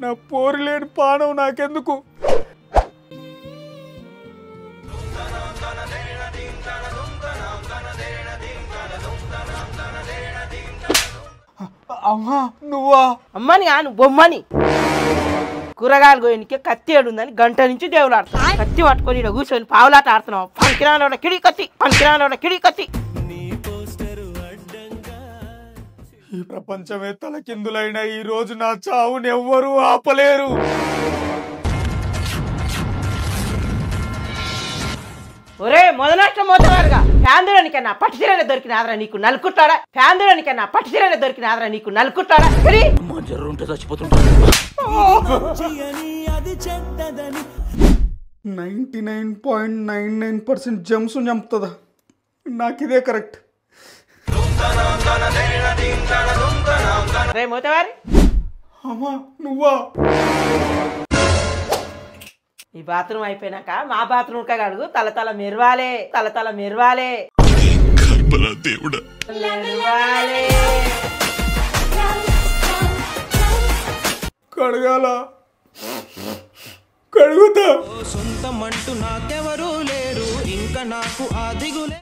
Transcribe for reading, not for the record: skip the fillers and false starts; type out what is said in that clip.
నా పోరు లేని పానం నాకెందుకు? అమ్మా నువ్వా? అమ్మని ఆను బొమ్మని కూరగాయలు గోయనికే కత్తి ఏడుందని గంట నుంచి దేవుడు ఆడుతున్నా. కత్తి పట్టుకొని ఇక్కడ కూర్చొని పావులాట ఆడుతున్నావు. పంకిరాలో కిడి కత్తి, పంకిరాలో కిడి కత్తి. ఈ ప్రపంచమే తలకిందులైన ఈ రోజు నా చావుని ఎవ్వరూ ఆపలేరు. ఒరే మొదనష్టం మోతవారుగా ఫ్యాందులోనికన్నా పట్టిసీరనే దొరికినాదరా నీకు నలుకుట్టాడా? ఫ్యాందులోనికన్నా పట్టిసీరనే దొరికినాదరా నీకు నలుకుట్టాడా? 99.99% జమ్స్ చంపుతుందా? నాకిదే కరెక్ట్. రే మోతవారి అమ్మా నువ్వా? ఈ బాత్రూమ్ అయిపోయినాక మా బాత్రూమ్ కడుగు. తల మెరవాలే, తల మెరవాలే, మెరవాలే. కడగాల కడుగుతా. సొంతమంటూ నాకెవరూ లేరు, ఇంకా నాకు ఆ దిగులే.